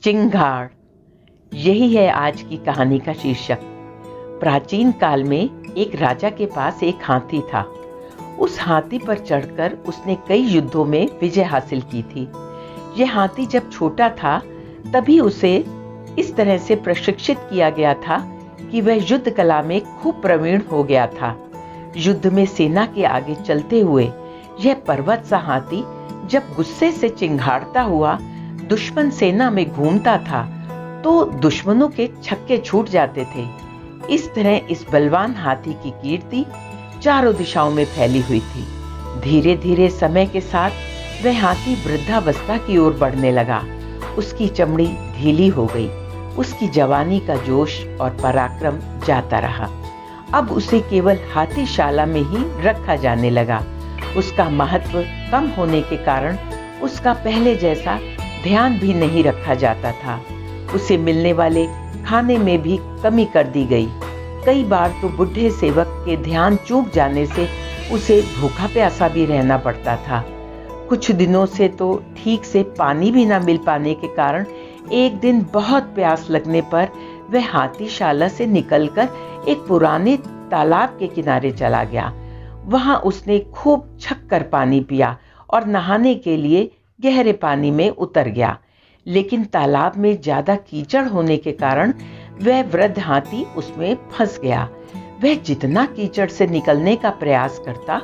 चिंगाड़, यही है आज की कहानी का शीर्षक। प्राचीन काल में एक राजा के पास एक हाथी था। उस हाथी पर चढ़कर उसने कई युद्धों में विजय हासिल की थी। यह हाथी जब छोटा था तभी उसे इस तरह से प्रशिक्षित किया गया था कि वह युद्ध कला में खूब प्रवीण हो गया था। युद्ध में सेना के आगे चलते हुए यह पर्वत सा हाथी जब गुस्से से चिंघाड़ता हुआ दुश्मन सेना में घूमता था तो दुश्मनों के छक्के छूट जाते थे। इस तरह इस बलवान हाथी की कीर्ति चारों दिशाओं में फैली हुई थी। धीरे धीरे समय के साथ वह हाथी वृद्धावस्था की ओर बढ़ने लगा। उसकी चमड़ी ढीली हो गई। उसकी जवानी का जोश और पराक्रम जाता रहा। अब उसे केवल हाथीशाला में ही रखा जाने लगा। उसका महत्व कम होने के कारण उसका पहले जैसा ध्यान भी नहीं रखा जाता था। उसे मिलने वाले खाने में भी कमी कर दी गई। कई बार तो बुढ़े सेवक के ध्यान चूक जाने से उसे भूखा प्यासा भी रहना पड़ता था। कुछ दिनों से तो ठीक से पानी भी ना मिल पाने के कारण एक दिन बहुत प्यास लगने पर वह हाथीशाला से निकलकर एक पुराने तालाब के किनारे चला गया। वहां उसने खूब छक्कर पानी पिया और नहाने के लिए गहरे पानी में उतर गया। लेकिन तालाब में ज्यादा कीचड़ होने के कारण वह वृद्ध हाथी उसमें फंस गया। वह जितना कीचड़ से निकलने का प्रयास करता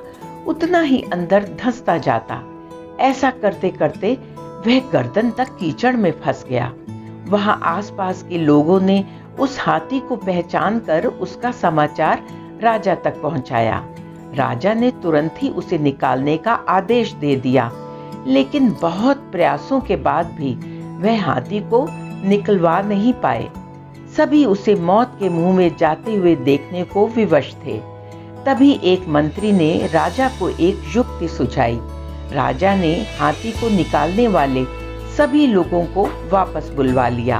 उतना ही अंदर धंसता जाता। ऐसा करते करते वह गर्दन तक कीचड़ में फंस गया। वहां आसपास के लोगों ने उस हाथी को पहचान कर उसका समाचार राजा तक पहुंचाया। राजा ने तुरंत ही उसे निकालने का आदेश दे दिया, लेकिन बहुत प्रयासों के बाद भी वह हाथी को निकलवा नहीं पाए। सभी उसे मौत के मुंह में जाते हुए देखने को विवश थे। तभी एक मंत्री ने राजा को एक युक्ति सुझाई। राजा ने हाथी को निकालने वाले सभी लोगों को वापस बुलवा लिया।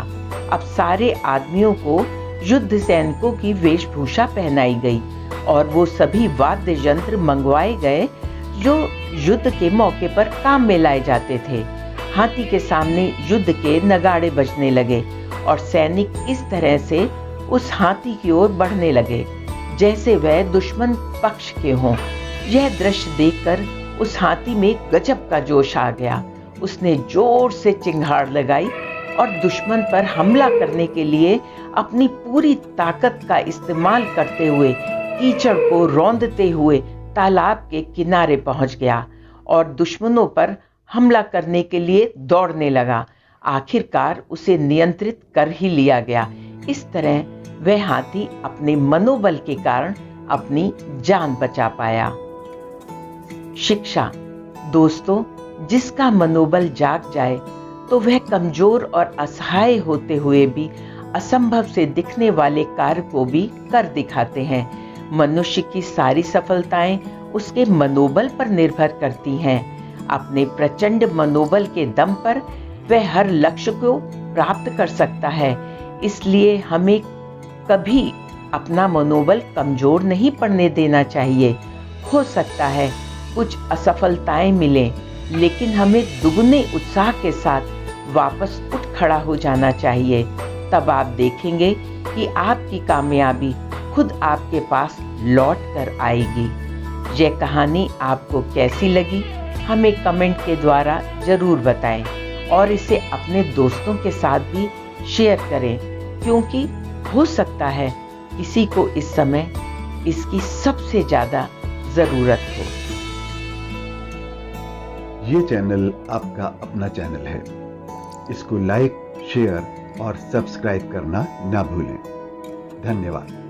अब सारे आदमियों को युद्ध सैनिकों की वेशभूषा पहनाई गई और वो सभी वाद्य यंत्र मंगवाए गए जो युद्ध के मौके पर काम में लाए जाते थे। हाथी के सामने युद्ध के नगाड़े बजने लगे और सैनिक इस तरह से उस हाथी की ओर बढ़ने लगे जैसे वह दुश्मन पक्ष के हों। यह दृश्य देखकर उस हाथी में गजब का जोश आ गया। उसने जोर से चिंगाड़ लगाई और दुश्मन पर हमला करने के लिए अपनी पूरी ताकत का इस्तेमाल करते हुए कीचड़ को रौंदते हुए तालाब के किनारे पहुंच गया और दुश्मनों पर हमला करने के लिए दौड़ने लगा। आखिरकार उसे नियंत्रित कर ही लिया गया। इस तरह वह हाथी अपने मनोबल के कारण अपनी जान बचा पाया। शिक्षा, दोस्तों, जिसका मनोबल जाग जाए तो वह कमजोर और असहाय होते हुए भी असंभव से दिखने वाले कार्य को भी कर दिखाते हैं। मनुष्य की सारी सफलताएं उसके मनोबल पर निर्भर करती हैं। अपने प्रचंड मनोबल के दम पर वह हर लक्ष्य को प्राप्त कर सकता है। इसलिए हमें कभी अपना मनोबल कमजोर नहीं पड़ने देना चाहिए। हो सकता है कुछ असफलताएं मिलें, लेकिन हमें दुगने उत्साह के साथ वापस उठ खड़ा हो जाना चाहिए। तब आप देखेंगे कि आपकी कामयाबी खुद आपके पास लौट कर आएगी। यह कहानी आपको कैसी लगी हमें कमेंट के द्वारा जरूर बताएं और इसे अपने दोस्तों के साथ भी शेयर करें, क्योंकि हो सकता है किसी को इस समय इसकी सबसे ज्यादा जरूरत हो। ये चैनल आपका अपना चैनल है। इसको लाइक, शेयर और सब्सक्राइब करना ना भूलें। धन्यवाद।